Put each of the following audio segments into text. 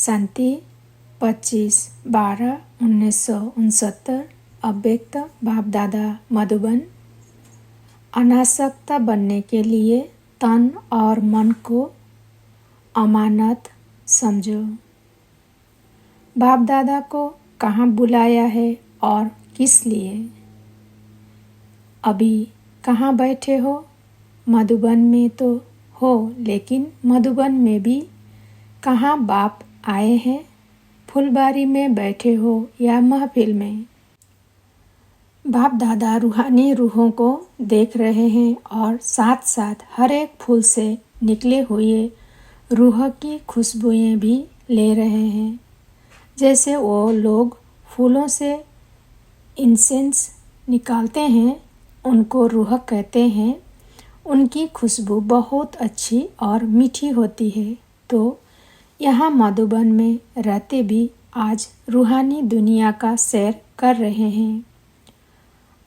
शांति 25/12/1969 अव्यक्त बाप दादा मधुबन। अनासक्त बनने के लिए तन और मन को अमानत समझो। बाप दादा को कहाँ बुलाया है और किस लिए? अभी कहाँ बैठे हो? मधुबन में तो हो, लेकिन मधुबन में भी कहाँ बाप आए हैं? फुलबारी में बैठे हो या महफिल में? बाप दादा रूहानी रूहों को देख रहे हैं और साथ साथ हर एक फूल से निकले हुए रूह की खुशबुएं भी ले रहे हैं। जैसे वो लोग फूलों से इंसेंस निकालते हैं, उनको रूह कहते हैं। उनकी खुशबू बहुत अच्छी और मीठी होती है। तो यहाँ मधुबन में रहते भी आज रूहानी दुनिया का सैर कर रहे हैं।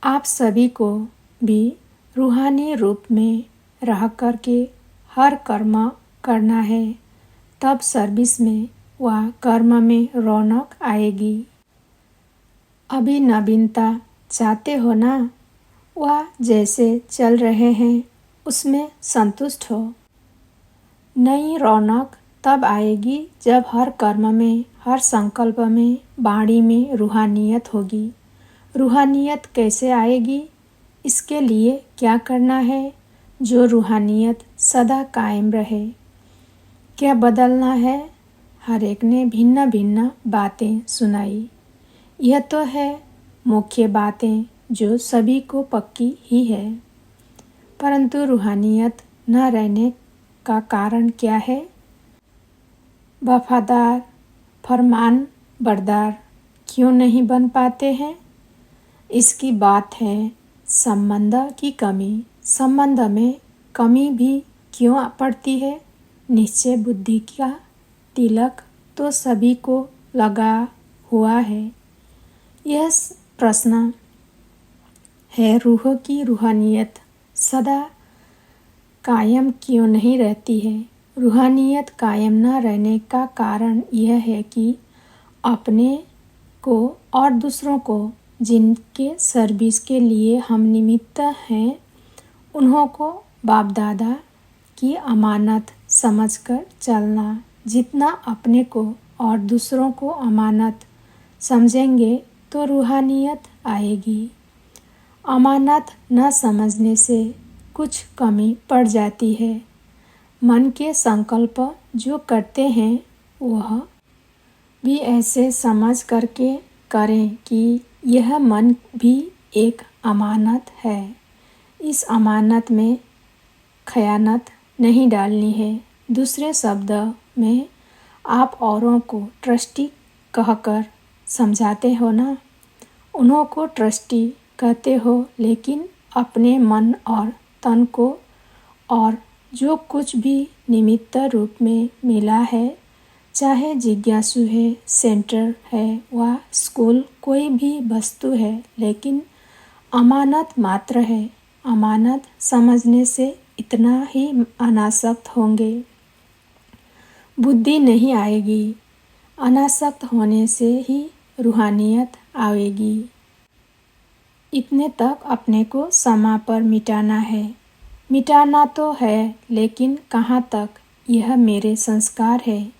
आप सभी को भी रूहानी रूप में रह कर के हर कर्म करना है, तब सर्विस में व कर्म में रौनक आएगी। अभी नवीनता चाहते हो ना? वह जैसे चल रहे हैं उसमें संतुष्ट हो। नई रौनक तब आएगी जब हर कर्म में, हर संकल्प में, वाणी में रूहानियत होगी। रूहानियत कैसे आएगी? इसके लिए क्या करना है? जो रूहानियत सदा कायम रहे। क्या बदलना है? हर एक ने भिन्न भिन्न बातें सुनाई। यह तो है मुख्य बातें जो सभी को पक्की ही है। परंतु रूहानियत न रहने का कारण क्या है? वफादार, फरमान बरदार क्यों नहीं बन पाते हैं? इसकी बात है संबंध की कमी। संबंध में कमी भी क्यों पड़ती है? निश्चय बुद्धि का तिलक तो सभी को लगा हुआ है। यह प्रश्न है, रूह की रूहानियत सदा कायम क्यों नहीं रहती है? रूहानियत कायम न रहने का कारण यह है कि अपने को और दूसरों को जिनके सर्विस के लिए हम निमित्त हैं, उन्हों को बाप दादा की अमानत समझकर चलना। जितना अपने को और दूसरों को अमानत समझेंगे तो रूहानियत आएगी। अमानत न समझने से कुछ कमी पड़ जाती है। मन के संकल्प जो करते हैं वह भी ऐसे समझ करके करें कि यह मन भी एक अमानत है। इस अमानत में खयानत नहीं डालनी है। दूसरे शब्द में आप औरों को ट्रस्टी कहकर समझाते हो ना? उन्हों को ट्रस्टी कहते हो, लेकिन अपने मन और तन को और जो कुछ भी निमित्त रूप में मिला है, चाहे जिज्ञासु है, सेंटर है व स्कूल, कोई भी वस्तु है, लेकिन अमानत मात्र है। अमानत समझने से इतना ही अनासक्त होंगे। बुद्धि नहीं आएगी। अनासक्त होने से ही रूहानियत आएगी। इतने तक अपने को समा पर मिटाना है। मिटाना तो है, लेकिन कहाँ तक? यह मेरे संस्कार है।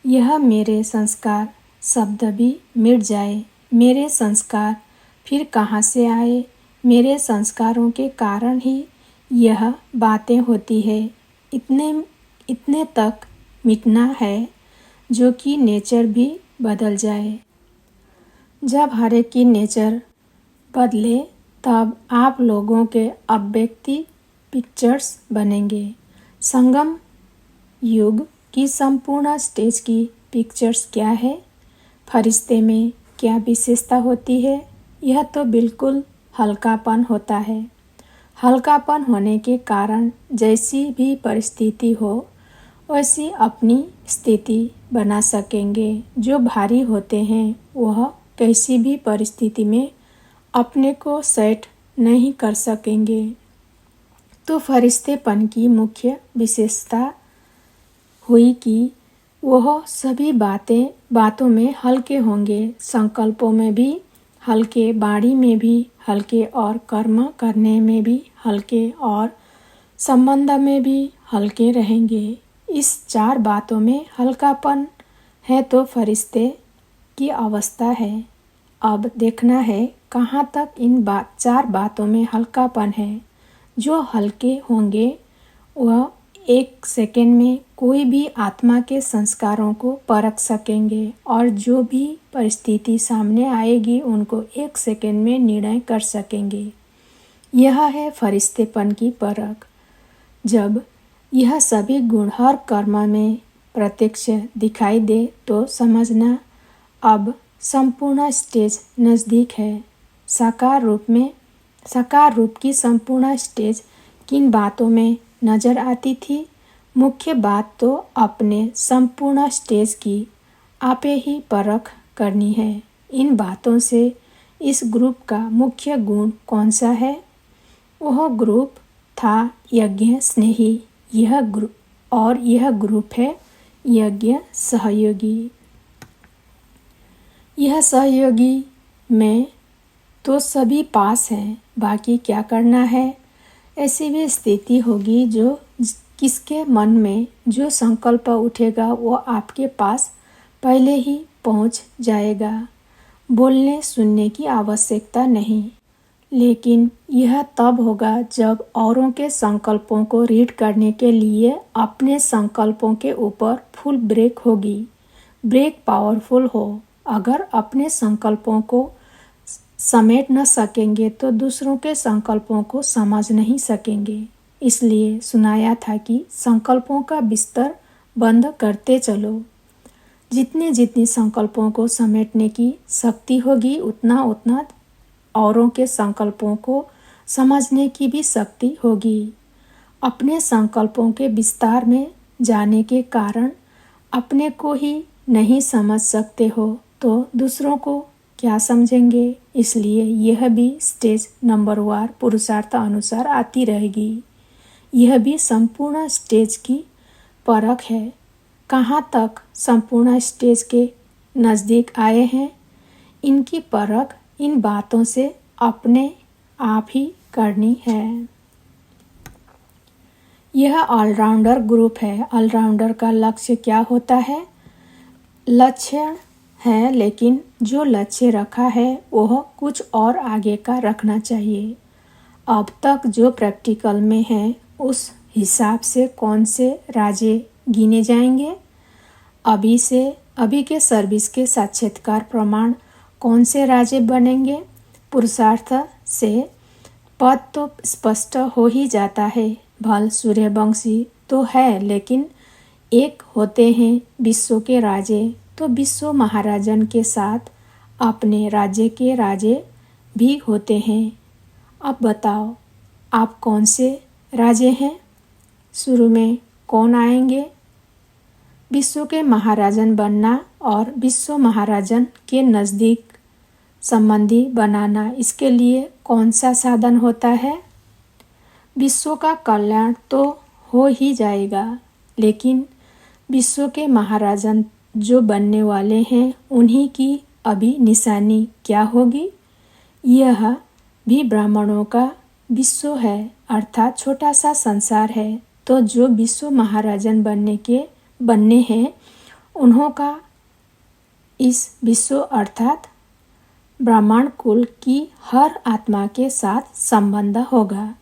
यह मेरे संस्कार शब्द भी मिट जाए। मेरे संस्कार फिर कहाँ से आए? मेरे संस्कारों के कारण ही यह बातें होती है। इतने तक मिटना है जो कि नेचर भी बदल जाए। जब हर एक की नेचर बदले तब आप लोगों के अव्यक्ति पिक्चर्स बनेंगे। संगम युग की संपूर्ण स्टेज की पिक्चर्स क्या है? फरिश्ते में क्या विशेषता होती है? यह तो बिल्कुल हल्कापन होता है। हल्कापन होने के कारण जैसी भी परिस्थिति हो वैसी अपनी स्थिति बना सकेंगे। जो भारी होते हैं वह कैसी भी परिस्थिति में अपने को सेट नहीं कर सकेंगे। तो फरिश्तेपन की मुख्य विशेषता हुई कि वह सभी बातों में हल्के होंगे, संकल्पों में भी हल्के, वाणी में भी हल्के और कर्म करने में भी हल्के और संबंध में भी हल्के रहेंगे। इस 4 बातों में हल्कापन है तो फरिश्ते की अवस्था है। अब देखना है कहाँ तक इन 4 बातों में हल्कापन है। जो हल्के होंगे वह 1 सेकेंड में कोई भी आत्मा के संस्कारों को परख सकेंगे और जो भी परिस्थिति सामने आएगी उनको 1 सेकेंड में निर्णय कर सकेंगे। यह है फरिश्तेपन की परख। जब यह सभी गुण हर कर्म में प्रत्यक्ष दिखाई दे तो समझना अब संपूर्ण स्टेज नज़दीक है। साकार रूप की संपूर्ण स्टेज किन बातों में नज़र आती थी? मुख्य बात तो अपने संपूर्ण स्टेज की आपे ही परख करनी है। इन बातों से इस ग्रुप का मुख्य गुण कौन सा है? वह ग्रुप था यज्ञ स्नेही। यह ग्रुप है यज्ञ सहयोगी। यह सहयोगी में तो सभी पास हैं, बाकी क्या करना है? ऐसी भी स्थिति होगी जो किसके मन में जो संकल्प उठेगा वो आपके पास पहले ही पहुंच जाएगा। बोलने सुनने की आवश्यकता नहीं, लेकिन यह तब होगा जब औरों के संकल्पों को रीड करने के लिए अपने संकल्पों के ऊपर फुल ब्रेक होगी। ब्रेक पावरफुल हो। अगर अपने संकल्पों को समेट न सकेंगे तो दूसरों के संकल्पों को समझ नहीं सकेंगे। इसलिए सुनाया था कि संकल्पों का बिस्तर बंद करते चलो। जितनी संकल्पों को समेटने की शक्ति होगी उतना औरों के संकल्पों को समझने की भी शक्ति होगी। अपने संकल्पों के विस्तार में जाने के कारण अपने को ही नहीं समझ सकते हो तो दूसरों को क्या समझेंगे? इसलिए यह भी स्टेज नंबरवार पुरुषार्थ अनुसार आती रहेगी। यह भी संपूर्ण स्टेज की परख है। कहाँ तक संपूर्ण स्टेज के नज़दीक आए हैं, इनकी परख इन बातों से अपने आप ही करनी है। यह ऑलराउंडर ग्रुप है। ऑलराउंडर का लक्ष्य क्या होता है? लक्ष्य है, लेकिन जो लक्ष्य रखा है वह कुछ और आगे का रखना चाहिए। अब तक जो प्रैक्टिकल में है उस हिसाब से कौन से राजे गिने जाएंगे? अभी के सर्विस के साक्षात्कार प्रमाण कौन से राजे बनेंगे? पुरुषार्थ से पद तो स्पष्ट हो ही जाता है। भल सूर्यवंशी तो है, लेकिन एक होते हैं विश्व के राजे, तो विश्व महाराजन के साथ अपने राज्य के राजे भी होते हैं। अब बताओ आप कौन से राजे हैं? शुरू में कौन आएंगे? विश्व के महाराजन बनना और विश्व महाराजन के नज़दीक संबंधी बनाना, इसके लिए कौन सा साधन होता है? विश्व का कल्याण तो हो ही जाएगा, लेकिन विश्व के महाराजन जो बनने वाले हैं उन्हीं की अभी निशानी क्या होगी? यह भी ब्राह्मणों का विश्व है, अर्थात छोटा सा संसार है। तो जो विश्व महाराजन बनने हैं उन्हों का इस विश्व अर्थात ब्राह्मण कुल की हर आत्मा के साथ संबंध होगा।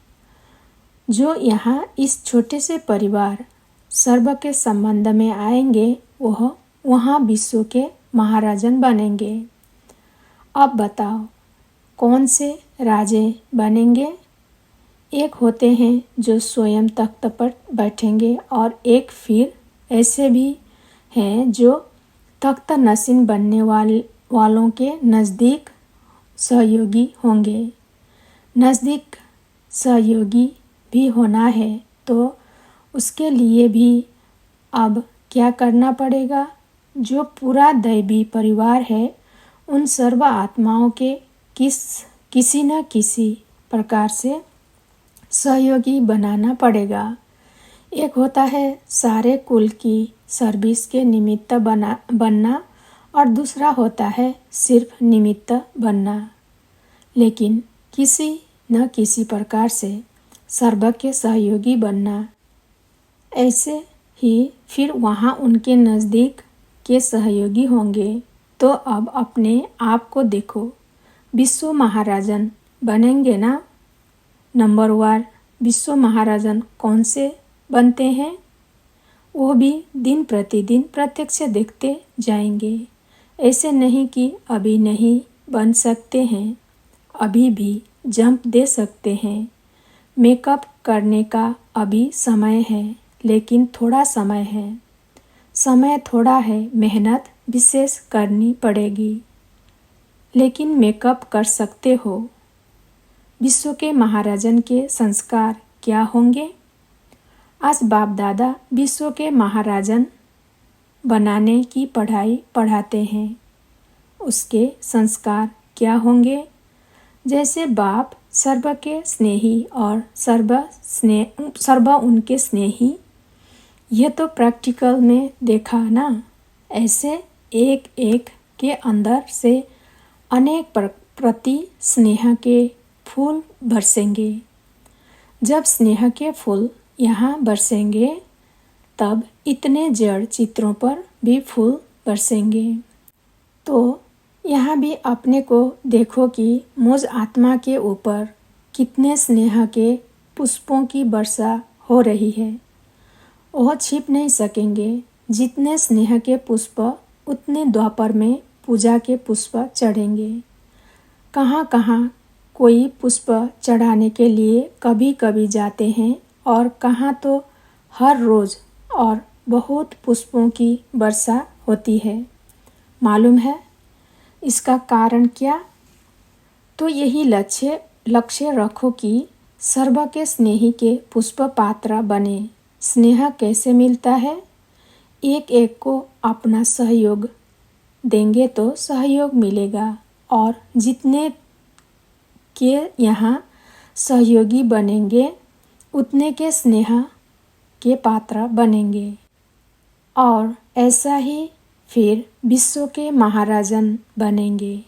जो यहाँ इस छोटे से परिवार सर्व के संबंध में आएंगे वह वहाँ विश्व के महाराजन बनेंगे। अब बताओ कौन से राजे बनेंगे? एक होते हैं जो स्वयं तख्त पर बैठेंगे और एक फिर ऐसे भी हैं जो तख्त नशीन बनने वालों के नज़दीक सहयोगी होंगे। नज़दीक सहयोगी भी होना है तो उसके लिए भी अब क्या करना पड़ेगा? जो पूरा दैवी परिवार है उन सर्व आत्माओं के किसी न किसी प्रकार से सहयोगी बनाना पड़ेगा। एक होता है सारे कुल की सर्विस के निमित्त बनना और दूसरा होता है सिर्फ निमित्त बनना। लेकिन किसी न किसी प्रकार से सर्व के सहयोगी बनना। ऐसे ही फिर वहाँ उनके नज़दीक के सहयोगी होंगे। तो अब अपने आप को देखो, विश्व महाराजन बनेंगे ना। नंबरवार विश्व महाराजन कौन से बनते हैं, वो भी दिन प्रतिदिन प्रत्यक्ष देखते जाएंगे। ऐसे नहीं कि अभी नहीं बन सकते हैं, अभी भी जंप दे सकते हैं। मेकअप करने का अभी समय है, लेकिन थोड़ा समय है। समय थोड़ा है, मेहनत विशेष करनी पड़ेगी, लेकिन मेकअप कर सकते हो। विश्व के महाराजन के संस्कार क्या होंगे? आज बाप दादा विश्व के महाराजन बनाने की पढ़ाई पढ़ाते हैं। उसके संस्कार क्या होंगे? जैसे बाप सर्व के स्नेही और सर्व उनके स्नेही, यह तो प्रैक्टिकल में देखा ना। ऐसे एक एक के अंदर से अनेक प्रति स्नेह के फूल बरसेंगे। जब स्नेह के फूल यहाँ बरसेंगे, तब इतने जड़ चित्रों पर भी फूल बरसेंगे। तो यहाँ भी अपने को देखो कि मुझ आत्मा के ऊपर कितने स्नेह के पुष्पों की वर्षा हो रही है। वह छिप नहीं सकेंगे। जितने स्नेह के पुष्प, उतने द्वापर में पूजा के पुष्प चढ़ेंगे। कहाँ कहाँ कोई पुष्प चढ़ाने के लिए कभी कभी जाते हैं और कहाँ तो हर रोज़ और बहुत पुष्पों की वर्षा होती है। मालूम है इसका कारण क्या? तो यही लक्ष्य रखो कि सर्व के स्नेही के पुष्प पात्र बने। स्नेह कैसे मिलता है? एक एक को अपना सहयोग देंगे तो सहयोग मिलेगा, और जितने के यहाँ सहयोगी बनेंगे, उतने के स्नेह के पात्र बनेंगे। और ऐसा ही फिर विश्व के महाराजन बनेंगे।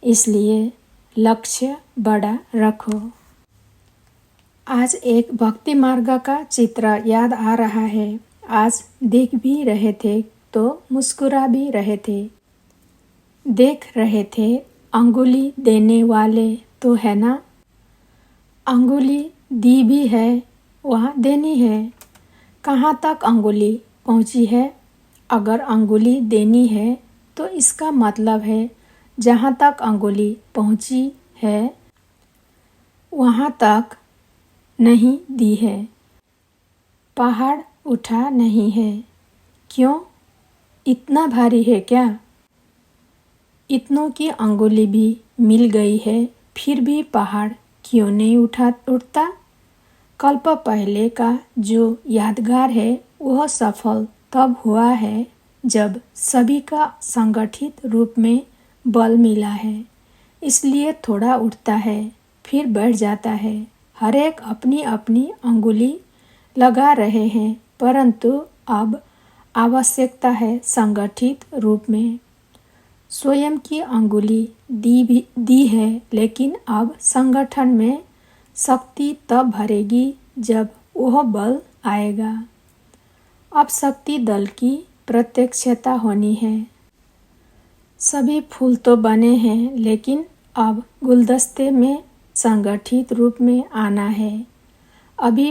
इसलिए लक्ष्य बड़ा रखो। आज एक भक्ति मार्ग का चित्र याद आ रहा है। आज देख भी रहे थे तो मुस्कुरा भी रहे थे। देख रहे थे, अंगुली देने वाले तो है ना। अंगुली दी भी है, वह देनी है। कहाँ तक अंगुली पहुँची है? अगर अंगुली देनी है तो इसका मतलब है जहाँ तक अंगुली पहुँची है, वहाँ तक नहीं दी है। पहाड़ उठा नहीं है। क्यों? इतना भारी है क्या? इतनों की अंगुली भी मिल गई है, फिर भी पहाड़ क्यों नहीं उठता? कल्प पहले का जो यादगार है, वह सफल तब हुआ है जब सभी का संगठित रूप में बल मिला है। इसलिए थोड़ा उठता है, फिर बढ़ जाता है। हर एक अपनी अपनी अंगुली लगा रहे हैं, परंतु अब आवश्यकता है संगठित रूप में। स्वयं की अंगुली दी है, लेकिन अब संगठन में शक्ति तब भरेगी जब वह बल आएगा। अब शक्ति दल की प्रत्यक्षता होनी है। सभी फूल तो बने हैं, लेकिन अब गुलदस्ते में संगठित रूप में आना है। अभी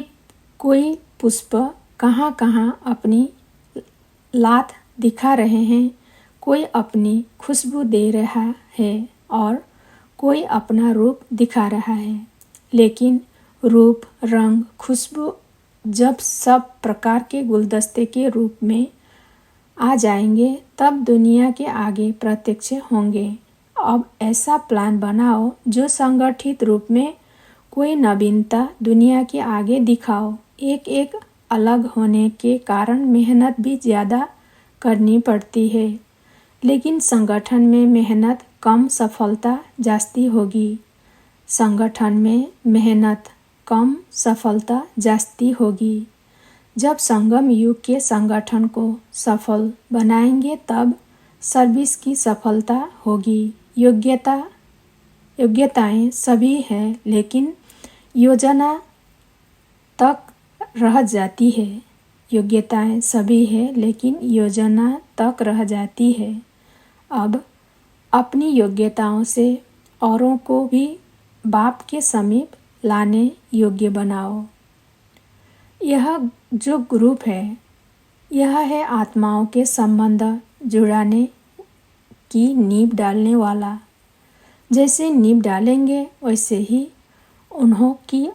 कोई पुष्प कहाँ कहाँ अपनी लात दिखा रहे हैं, कोई अपनी खुशबू दे रहा है और कोई अपना रूप दिखा रहा है। लेकिन रूप, रंग, खुशबू जब सब प्रकार के गुलदस्ते के रूप में आ जाएंगे, तब दुनिया के आगे प्रत्यक्ष होंगे। अब ऐसा प्लान बनाओ जो संगठित रूप में कोई नवीनता दुनिया के आगे दिखाओ। एक एक अलग होने के कारण मेहनत भी ज़्यादा करनी पड़ती है, लेकिन संगठन में मेहनत कम, सफलता जास्ती होगी। संगठन में मेहनत कम, सफलता जास्ती होगी। जब संगम युग के संगठन को सफल बनाएंगे तब सर्विस की सफलता होगी। योग्यताएं सभी हैं लेकिन योजना तक रह जाती है। योग्यताएं सभी है लेकिन योजना तक रह जाती है। अब अपनी योग्यताओं से औरों को भी बाप के समीप लाने योग्य बनाओ। यह जो ग्रुप है यह है आत्माओं के संबंध जुड़ाने की नींव डालने वाला। जैसे नींव डालेंगे वैसे ही उन्हों की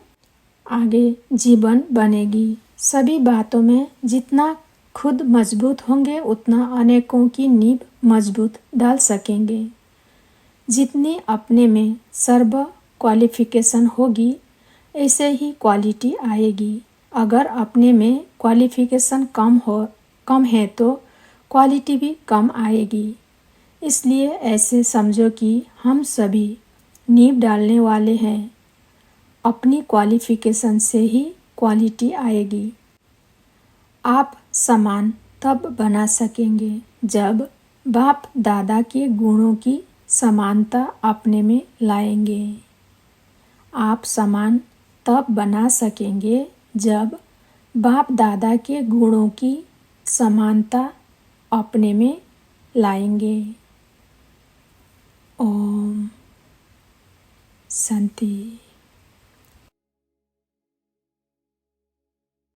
आगे जीवन बनेगी। सभी बातों में जितना खुद मजबूत होंगे उतना अनेकों की नींव मजबूत डाल सकेंगे। जितनी अपने में सर्व क्वालिफिकेशन होगी ऐसे ही क्वालिटी आएगी। अगर अपने में क्वालिफिकेशन कम है तो क्वालिटी भी कम आएगी। इसलिए ऐसे समझो कि हम सभी नींव डालने वाले हैं। अपनी क्वालिफिकेशन से ही क्वालिटी आएगी। आप समान तब बना सकेंगे जब बाप दादा के गुणों की समानता अपने में लाएंगे। आप समान तब बना सकेंगे जब बाप दादा के गुणों की समानता अपने में लाएंगे। ओम शांति।